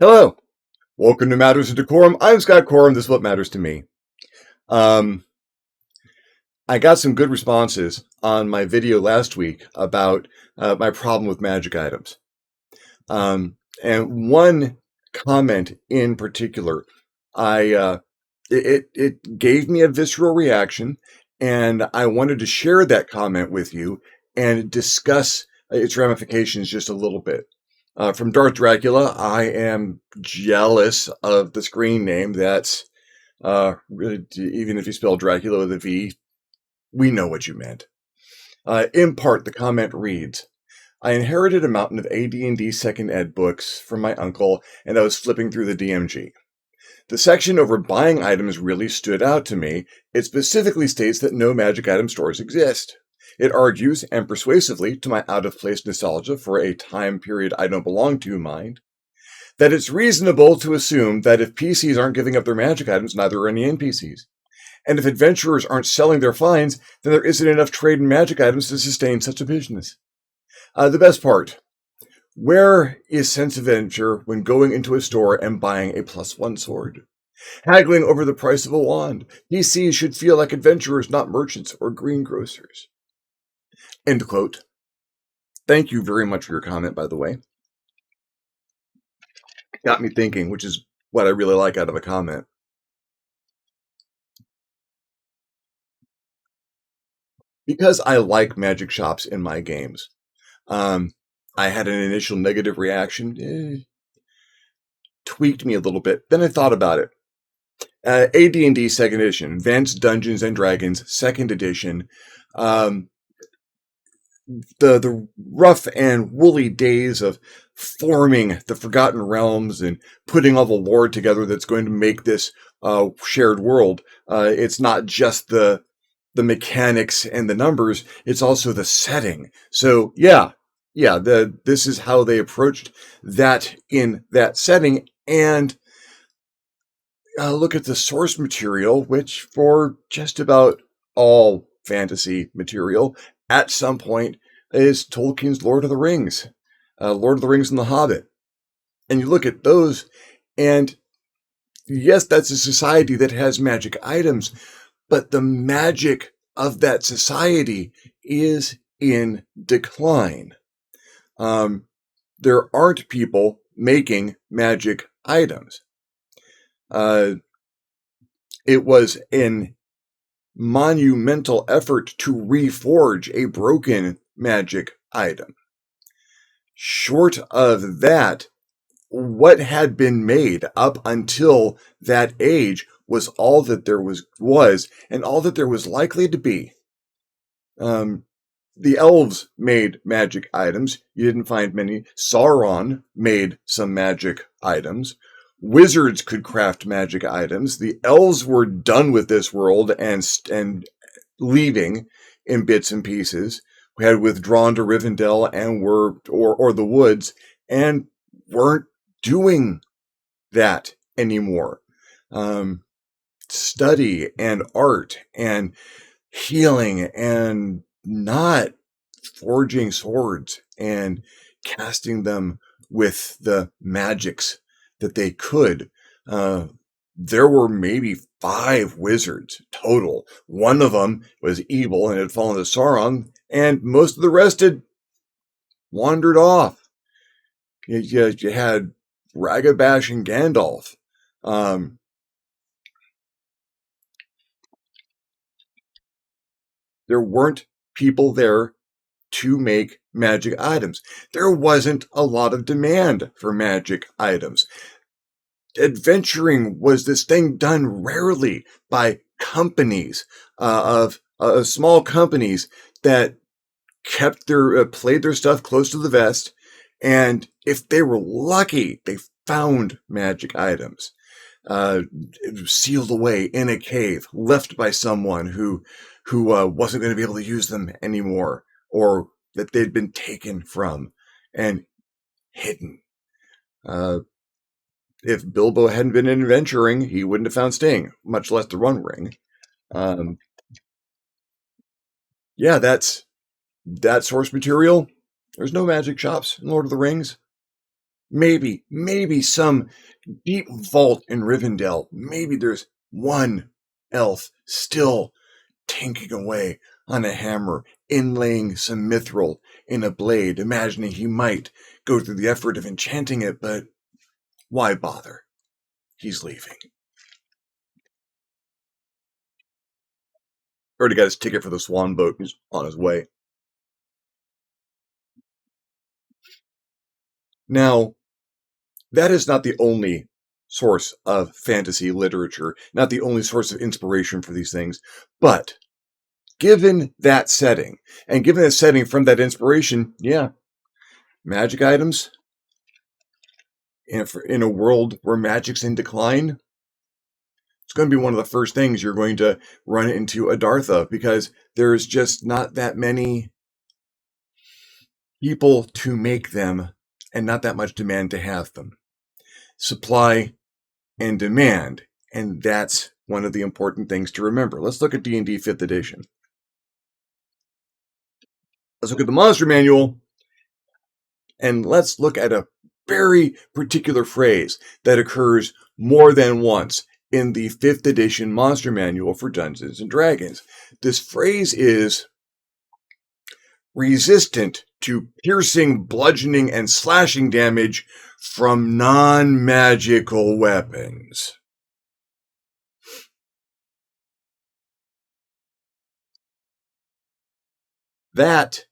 Hello, welcome to Matters of Decorum. I'm Scott Corum. This is what matters to me. Um, I got some good responses on my video last week about my problem with magic items. And one comment in particular, it gave me a visceral reaction, and I wanted to share that comment with you and discuss its ramifications just a little bit. From Darth Dracula, I am jealous of the screen name. That's really, even if you spell Dracula with a V, we know what you meant. In part, the comment reads, I inherited a mountain of AD&D second ed books from my uncle, and I was flipping through the DMG. The section over buying items really stood out to me. It specifically states that no magic item stores exist. It argues, and persuasively, to my out-of-place nostalgia for a time period I don't belong to mind, that it's reasonable to assume that if PCs aren't giving up their magic items, neither are any NPCs. And if adventurers aren't selling their finds, then there isn't enough trade in magic items to sustain such a business. The best part, where is sense of adventure when going into a store and buying a +1 sword? Haggling over the price of a wand. PCs should feel like adventurers, not merchants or greengrocers. End quote. Thank you very much for your comment, by the way. Got me thinking, which is what I really like out of a comment. Because I like magic shops in my games, I had an initial negative reaction, tweaked me a little bit. Then I thought about it. AD&D Second Edition, Advanced Dungeons and Dragons Second Edition. The rough and woolly days of forming the Forgotten Realms and putting all the lore together that's going to make this shared world. It's not just the mechanics and the numbers, it's also the setting. So this is how they approached that in that setting. And look at the source material, which for just about all fantasy material at some point is Tolkien's Lord of the Rings, Lord of the Rings and the Hobbit. And you look at those, and yes, that's a society that has magic items, but the magic of that society is in decline. There aren't people making magic items. It was an monumental effort to reforge a broken magic item. Short of that, what had been made up until that age was all that there was and all that there was likely to be. The elves made magic items. You didn't find many. Sauron made some magic items. Wizards could craft magic items. The elves were done with this world and leaving in bits and pieces. We had withdrawn to Rivendell and were or the woods and weren't doing that anymore. Study and art and healing and not forging swords and casting them with the magics that they could. There were maybe 5 wizards total. One of them was evil and had fallen to Sauron, and most of the rest had wandered off. You had Ragabash and Gandalf. There weren't people there to make magic items. There wasn't a lot of demand for magic items. Adventuring was this thing done rarely by companies of small companies that kept their played their stuff close to the vest, and if they were lucky, they found magic items sealed away in a cave, left by someone who wasn't going to be able to use them anymore, or that they'd been taken from and hidden. If Bilbo hadn't been adventuring, he wouldn't have found Sting, much less the One Ring. That's that source material. There's no magic shops in Lord of the Rings. maybe some deep vault in Rivendell. Maybe there's one elf still tinking away on a hammer, inlaying some mithril in a blade, imagining he might go through the effort of enchanting it, but why bother? He's leaving. Already got his ticket for the swan boat. He's on his way. Now, that is not the only source of fantasy literature, not the only source of inspiration for these things, but given that setting, and given that setting from that inspiration, yeah, magic items in a world where magic's in decline, it's going to be one of the first things you're going to run into Adartha, because there's just not that many people to make them and not that much demand to have them. Supply and demand, and that's one of the important things to remember. Let's look at D&D 5th edition. Let's look at the monster manual, and let's look at a very particular phrase that occurs more than once in the 5th edition monster manual for Dungeons and Dragons. This phrase is resistant to piercing, bludgeoning, and slashing damage from non-magical weapons. That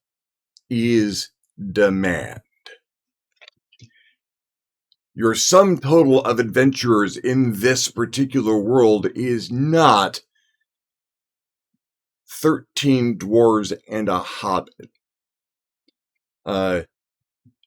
is demand. Your sum total of adventurers in this particular world is not 13 dwarves and a hobbit.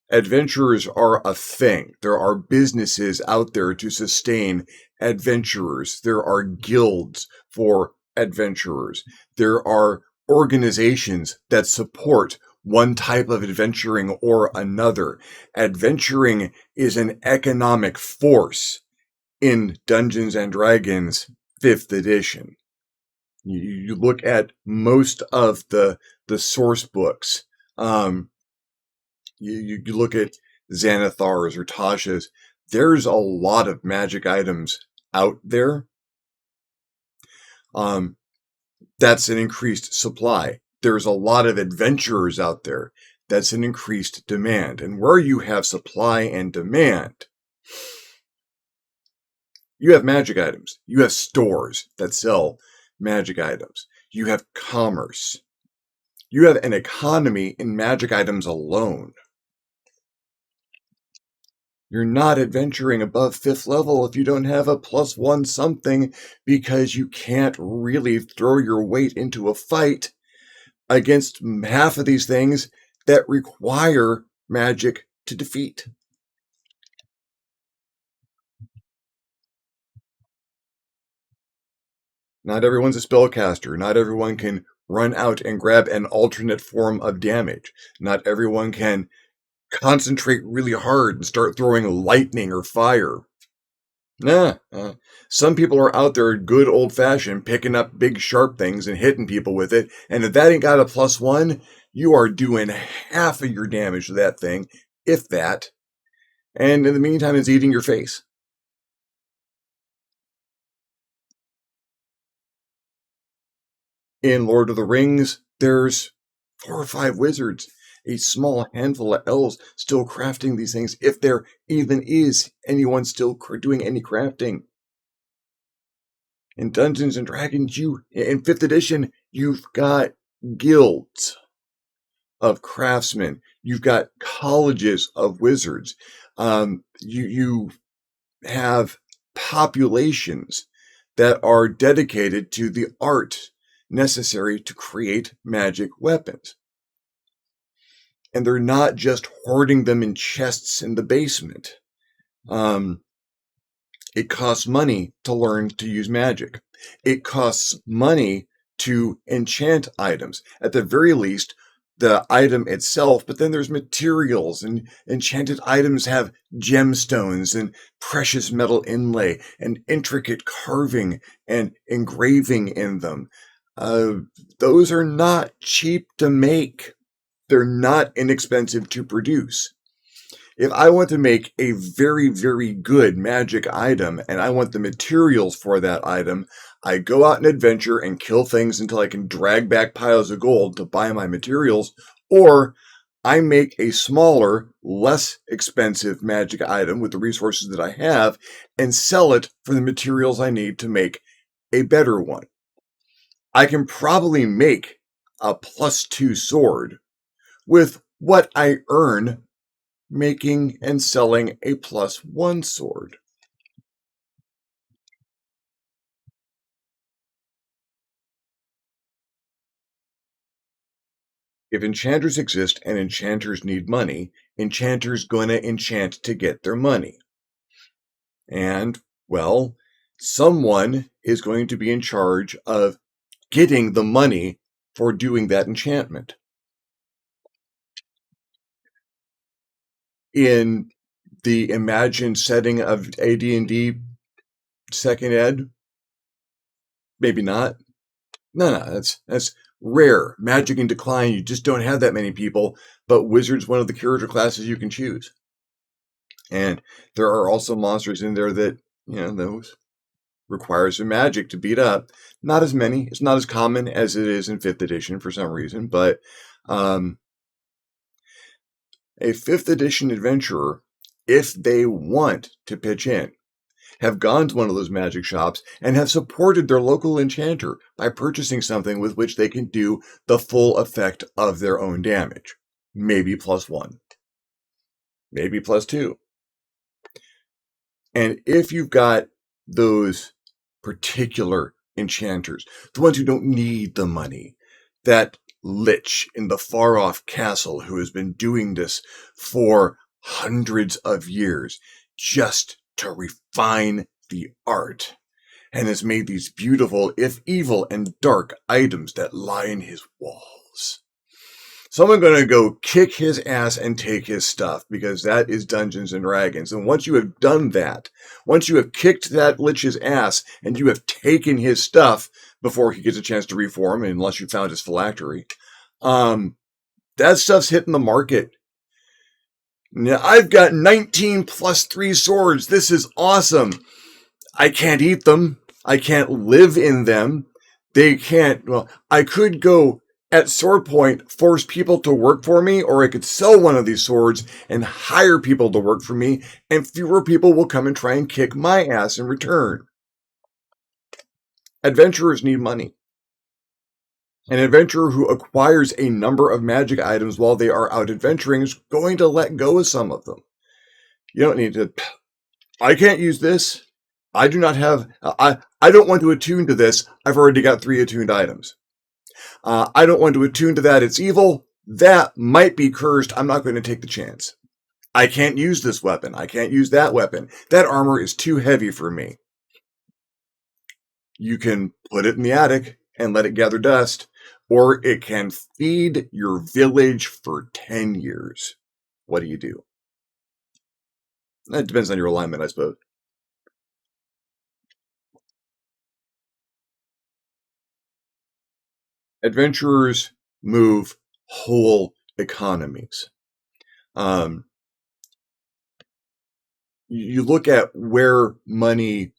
Adventurers are a thing. There are businesses out there to sustain adventurers. There are guilds for adventurers. There are organizations that support one type of adventuring or another. Adventuring is an economic force in Dungeons and Dragons 5th edition. You look at most of the source books. You look at Xanathar's or Tasha's. There's a lot of magic items out there. That's an increased supply. There's a lot of adventurers out there. That's an increased demand. And where you have supply and demand, you have magic items. You have stores that sell magic items. You have commerce. You have an economy in magic items alone. You're not adventuring above 5th level if you don't have a +1 something, because you can't really throw your weight into a fight against half of these things that require magic to defeat. Not everyone's a spellcaster. Not everyone can run out and grab an alternate form of damage. Not everyone can concentrate really hard and start throwing lightning or fire. Some people are out there good old-fashioned picking up big sharp things and hitting people with it, and if that ain't got a +1, you are doing half of your damage to that thing, if that, and in the meantime it's eating your face. In Lord of the Rings, there's 4 or 5 wizards, a small handful of elves still crafting these things, if there even is anyone still doing any crafting. In Dungeons and Dragons, in 5th edition, you've got guilds of craftsmen. You've got colleges of wizards. You have populations that are dedicated to the art necessary to create magic weapons. And they're not just hoarding them in chests in the basement. It costs money to learn to use magic. It costs money to enchant items. At the very least, the item itself, but then there's materials, and enchanted items have gemstones and precious metal inlay and intricate carving and engraving in them. Those are not cheap to make. They're not inexpensive to produce. If I want to make a very, very good magic item and I want the materials for that item, I go out and adventure and kill things until I can drag back piles of gold to buy my materials, or I make a smaller, less expensive magic item with the resources that I have and sell it for the materials I need to make a better one. I can probably make a +2 sword with what I earn making and selling a +1 sword. If enchanters exist and enchanters need money, enchanters gonna enchant to get their money. And, well, someone is going to be in charge of getting the money for doing that enchantment. In the imagined setting of AD&D second ed, maybe not. No, that's rare. Magic in Decline, you just don't have that many people, but Wizard's one of the character classes you can choose. And there are also monsters in there that, those require some magic to beat up. Not as many. It's not as common as it is in 5th edition for some reason, but a 5th edition adventurer, if they want to pitch in, have gone to one of those magic shops and have supported their local enchanter by purchasing something with which they can do the full effect of their own damage. Maybe +1. Maybe +2. And if you've got those particular enchanters, the ones who don't need the money, that lich in the far-off castle who has been doing this for hundreds of years just to refine the art, and has made these beautiful, if evil and dark, items that line his walls. Someone's going to go kick his ass and take his stuff, because that is Dungeons and Dragons. And once you have done that, once you have kicked that lich's ass and you have taken his stuff before he gets a chance to reform, unless you found his phylactery, that stuff's hitting the market. Now, I've got 19 +3 swords. This is awesome. I can't eat them. I can't live in them. They can't, well, I could go at sword point, force people to work for me, or I could sell one of these swords and hire people to work for me, and fewer people will come and try and kick my ass in return. Adventurers need money. An adventurer who acquires a number of magic items while they are out adventuring is going to let go of some of them. You don't need to, I can't use this. I do not have, I don't want to attune to this. I've already got 3 attuned items. I don't want to attune to that. It's evil. That might be cursed. I'm not going to take the chance. I can't use this weapon. I can't use that weapon. That armor is too heavy for me. You can put it in the attic and let it gather dust, or it can feed your village for 10 years. What do you do? That depends on your alignment, I suppose. Adventurers move whole economies. You look at where money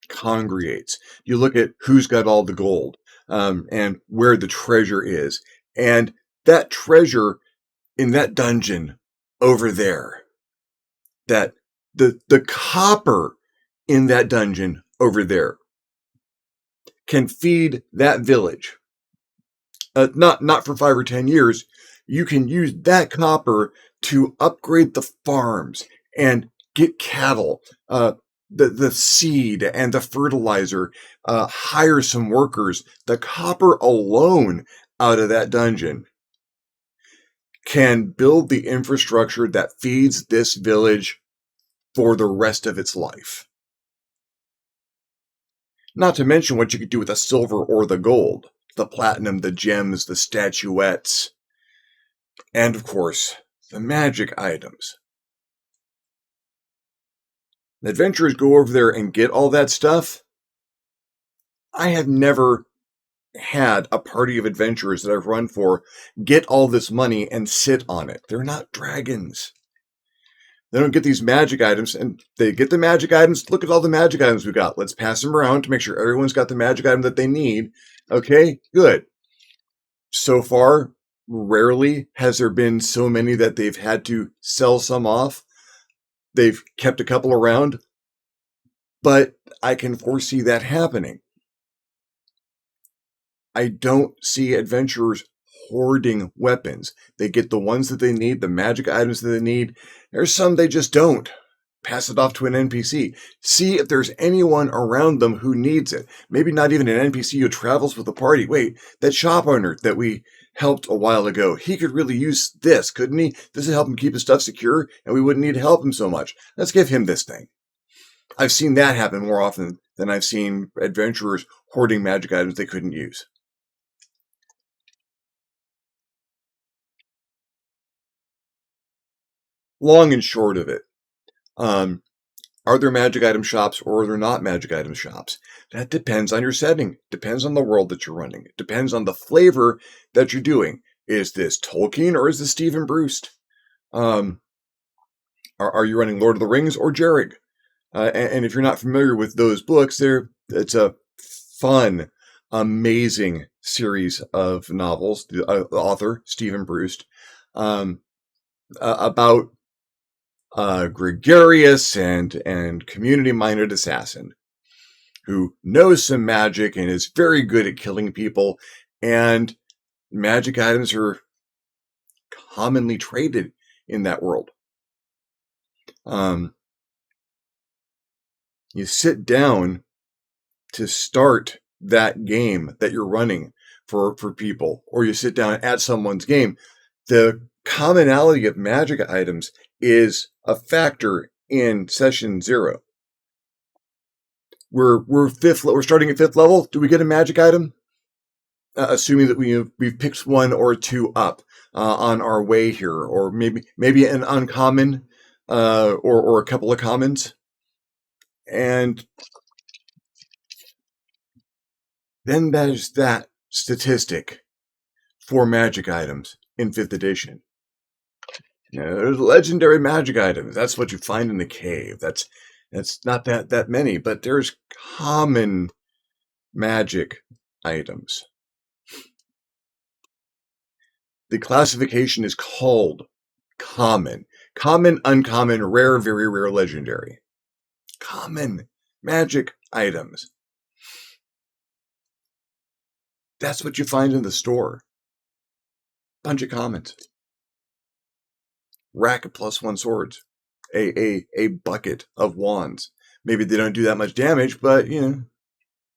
congregates. You look at who's got all the gold, and where the treasure is. And that treasure in that dungeon over there, that the copper in that dungeon over there can feed that village. Not for 5 or 10 years. You can use that copper to upgrade the farms and get cattle, the seed and the fertilizer, hire some workers. The copper alone out of that dungeon can build the infrastructure that feeds this village for the rest of its life. Not to mention what you could do with the silver or the gold, the platinum, the gems, the statuettes, and of course, the magic items. The adventurers go over there and get all that stuff. I have never had a party of adventurers that I've run for get all this money and sit on it. They're not dragons. They don't get these magic items, and they get the magic items. Look at all the magic items we got. Let's pass them around to make sure everyone's got the magic item that they need. Okay, good. So far, rarely has there been so many that they've had to sell some off. They've kept a couple around, but I can foresee that happening. I don't see adventurers hoarding weapons. They get the ones that they need, the magic items that they need. There's some they just don't. Pass it off to an NPC. See if there's anyone around them who needs it. Maybe not even an NPC who travels with the party. Wait, that shop owner that we helped a while ago, he could really use this, couldn't he? This would help him keep his stuff secure, and we wouldn't need to help him so much. Let's give him this thing. I've seen that happen more often than I've seen adventurers hoarding magic items they couldn't use. Long and short of it, are there magic item shops or are there not magic item shops? That depends on your setting. Depends on the world that you're running. It depends on the flavor that you're doing. Is this Tolkien or is this Stephen Bruce? Are you running Lord of the Rings or Jerrig? And if you're not familiar with those books, it's a fun, amazing series of novels. The author, Stephen Bruce, about gregarious and community-minded assassin who knows some magic and is very good at killing people, and magic items are commonly traded in that world. You sit down to start that game that you're running for people, or you sit down at someone's game, the commonality of magic items is a factor in session 0. We're starting at 5th level. Do we get a magic item? Assuming that we've picked one or two up on our way here, or maybe an uncommon or a couple of commons, and then there's that statistic for magic items in 5th edition. There's legendary magic items. That's what you find in the cave. That's not that many, but there's common magic items. The classification is called common. Common, uncommon, rare, very rare, legendary. Common magic items. That's what you find in the store. Bunch of commons. Rack of +1 swords. A bucket of wands. Maybe they don't do that much damage, but,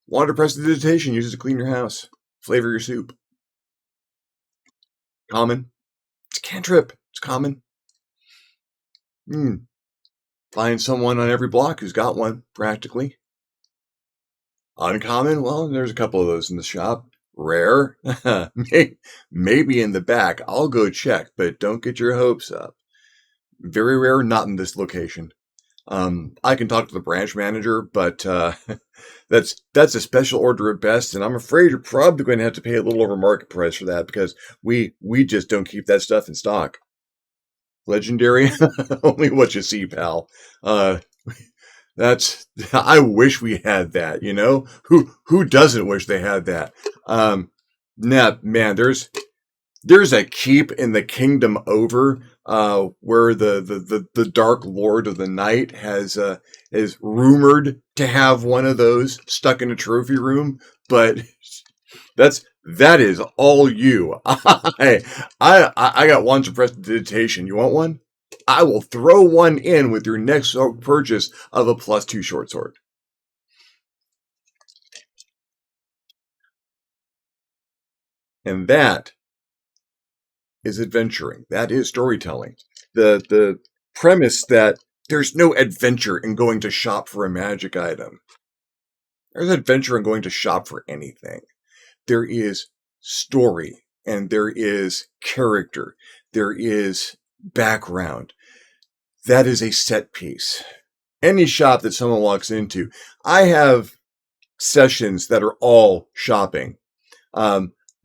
wand of prestidigitation, use it to clean your house. Flavor your soup. Common. It's a cantrip. It's common. Find someone on every block who's got one, practically. Uncommon? Well, there's a couple of those in the shop. Rare? Maybe in the back. I'll go check, but don't get your hopes up. Very rare, not in this location. I can talk to the branch manager, but that's a special order at best, and I'm afraid you're probably going to have to pay a little over market price for that, because we just don't keep that stuff in stock. Legendary? Only what you see, pal. I wish we had that, Who doesn't wish they had that? Man, there's a keep in the kingdom over, where the Dark Lord of the Night is rumored to have one of those stuck in a trophy room, but that is all you. I got wands of prestidigitation. You want one? I will throw one in with your next purchase of a +2 short sword. And that is adventuring. That is storytelling. The premise that there's no adventure in going to shop for a magic item. There's adventure in going to shop for anything. There is story, and there is character. There is background. That is a set piece. Any shop that someone walks into, I have sessions that are all shopping.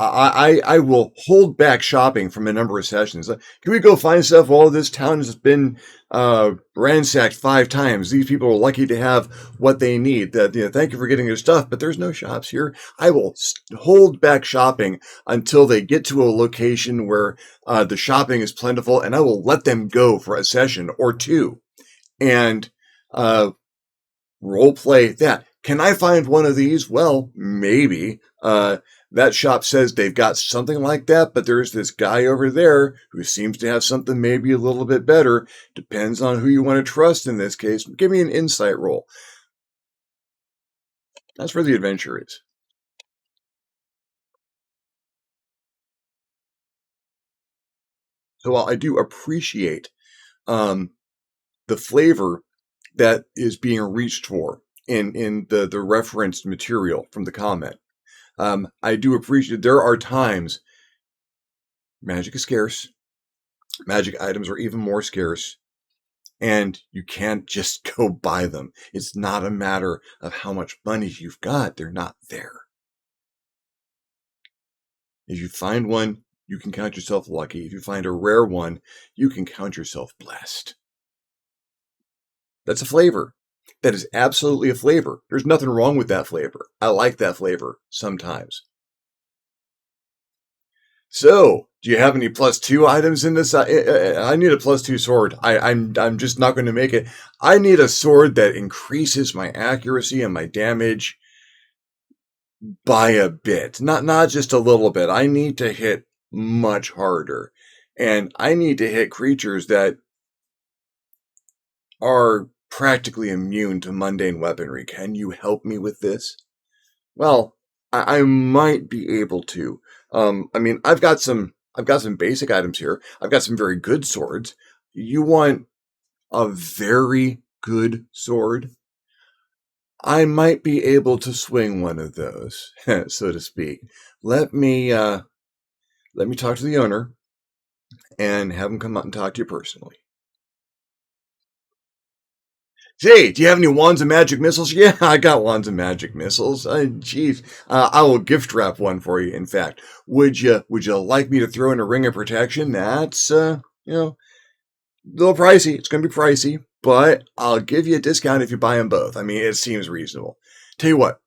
I will hold back shopping from a number of sessions. Can we go find stuff? Well, this town has been ransacked 5 times. These people are lucky to have what they need. That, thank you for getting your stuff, but there's no shops here. I will hold back shopping until they get to a location where the shopping is plentiful, and I will let them go for a session or two and role play that. Can I find one of these? Well, maybe. That shop says they've got something like that, but there's this guy over there who seems to have something maybe a little bit better. Depends on who you want to trust in this case. Give me an insight roll. That's where the adventure is. So while I do appreciate the flavor that is being reached for in the referenced material from the comment, I do appreciate there are times magic is scarce. Magic items are even more scarce, and you can't just go buy them. It's not a matter of how much money you've got. They're not there. If you find one, you can count yourself lucky. If you find a rare one, you can count yourself blessed. That's a flavor. That is absolutely a flavor. There's nothing wrong with that flavor. I like that flavor sometimes. So, do you have any +2 items in this? I need a +2 sword. I'm just not going to make it. I need a sword that increases my accuracy and my damage by a bit, not just a little bit. I need to hit much harder, and I need to hit creatures that are practically immune to mundane weaponry. Can you help me with this? Well, I might be able to. I mean, I've got some basic items here. I've got some very good swords. You want a very good sword? I might be able to swing one of those, so to speak. Let me talk to the owner and have him come out and talk to you personally. Hey, do you have any wands and magic missiles? Yeah, I got wands and magic missiles. Geez, I will gift wrap one for you. In fact, would you like me to throw in a ring of protection? That's a little pricey. It's going to be pricey, but I'll give you a discount if you buy them both. I mean, it seems reasonable. Tell you what,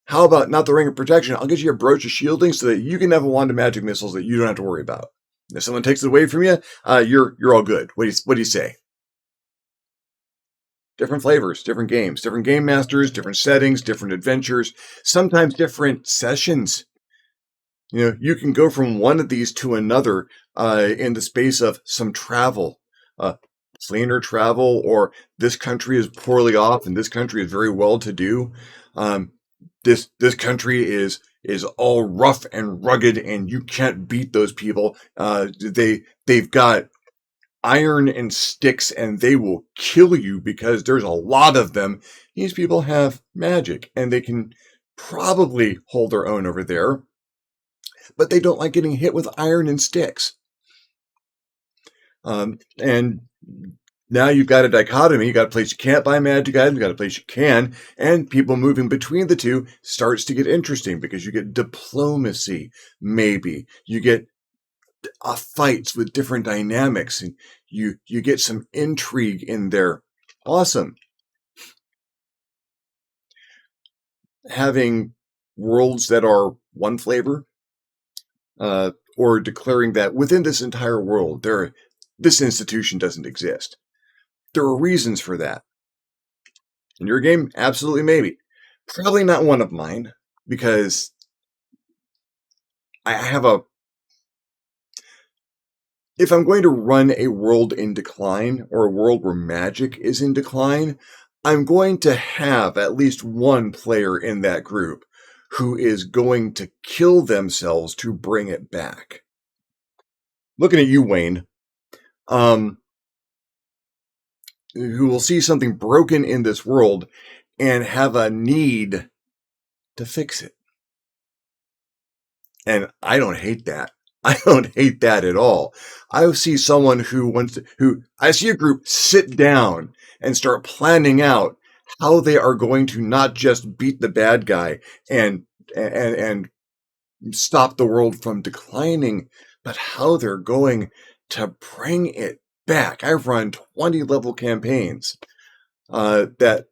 how about not the ring of protection? I'll get you a brooch of shielding so that you can have a wand of magic missiles that you don't have to worry about. If someone takes it away from you, you're all good. What do you say? Different flavors, different games, different game masters, different settings, different adventures, sometimes different sessions. You can go from one of these to another in the space of some travel, planar travel, or this country is poorly off and this country is very well to do. This country is all rough and rugged, and you can't beat those people. They've got iron and sticks, and they will kill you because there's a lot of them. These people have magic, and they can probably hold their own over there, but they don't like getting hit with iron and sticks. And now you've got a dichotomy. You got a place you can't buy magic items, you got a place you can, and people moving between the two starts to get interesting because you get diplomacy, maybe. You get fights with different dynamics, and you get some intrigue in there. Awesome. Having worlds that are one flavor, or declaring that within this entire world, this institution doesn't exist. There are reasons for that. In your game, absolutely maybe. Probably not one of mine, because I have if I'm going to run a world in decline, or a world where magic is in decline, I'm going to have at least one player in that group who is going to kill themselves to bring it back. Looking at you, Wayne, who will see something broken in this world and have a need to fix it. And I don't hate that. I don't hate that at all. I see someone I see a group sit down and start planning out how they are going to not just beat the bad guy and stop the world from declining, but how they're going to bring it back. I've run 20 level campaigns. That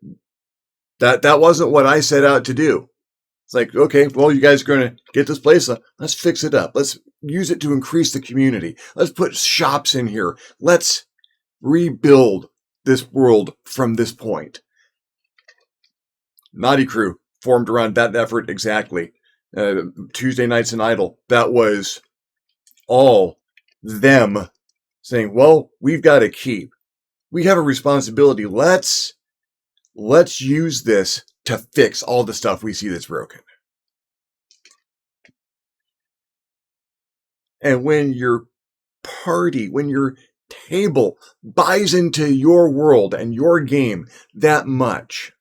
wasn't what I set out to do. It's like, okay, well, you guys are going to get this place. Let's fix it up. Let's use it to increase the community. Let's put shops in here. Let's rebuild this world from this point. Naughty Crew formed around that effort exactly. Tuesday Nights in Idle. That was all them saying, well, we've got to keep. We have a responsibility. Let's use this to fix all the stuff we see that's broken. And when your party, when your table buys into your world and your game that much,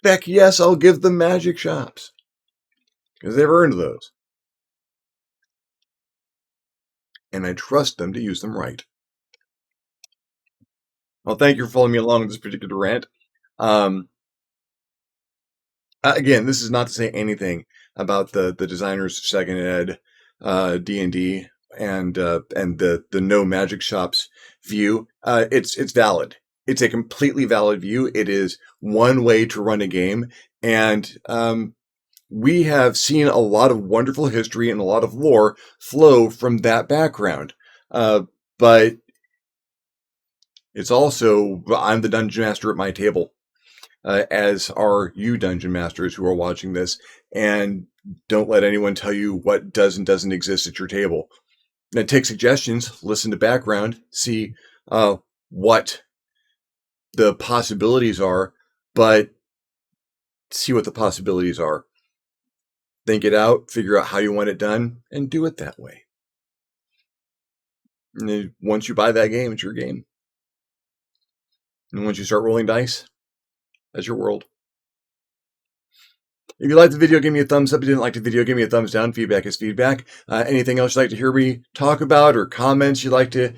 heck yes, I'll give them magic shops. Because they've earned those. And I trust them to use them right. Well, thank you for following me along in this particular rant. Again, this is not to say anything about the designers second ed, D&D, and the no magic shops view. It's valid. It's a completely valid view. It is one way to run a game, and we have seen a lot of wonderful history and a lot of lore flow from that background. But it's also, I'm the dungeon master at my table, as are you dungeon masters who are watching this, and don't let anyone tell you what does and doesn't exist at your table. Now, take suggestions, listen to background, see what the possibilities are, but see what the possibilities are. Think it out, figure out how you want it done, and do it that way. And then once you buy that game, it's your game. And once you start rolling dice, that's your world. If you liked the video, give me a thumbs up. If you didn't like the video, give me a thumbs down. Feedback is feedback. Anything else you'd like to hear me talk about, or comments you'd like to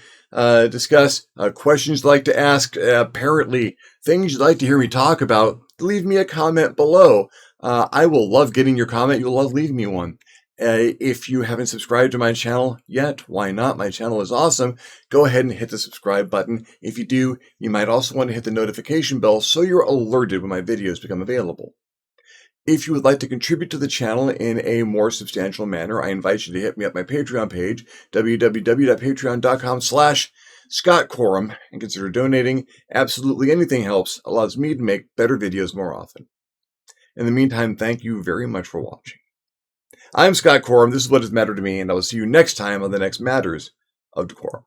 discuss, questions you'd like to ask, apparently things you'd like to hear me talk about, leave me a comment below. I will love getting your comment. You'll love leaving me one. If you haven't subscribed to my channel yet, why not? My channel is awesome. Go ahead and hit the subscribe button. If you do, you might also want to hit the notification bell so you're alerted when my videos become available. If you would like to contribute to the channel in a more substantial manner, I invite you to hit me up my Patreon page, www.patreon.com/ScottCorum, and consider donating. Absolutely anything helps, allows me to make better videos more often. In the meantime, thank you very much for watching. I'm Scott Corum, this is What Does Matter to Me, and I will see you next time on the next Matters of DeCorum.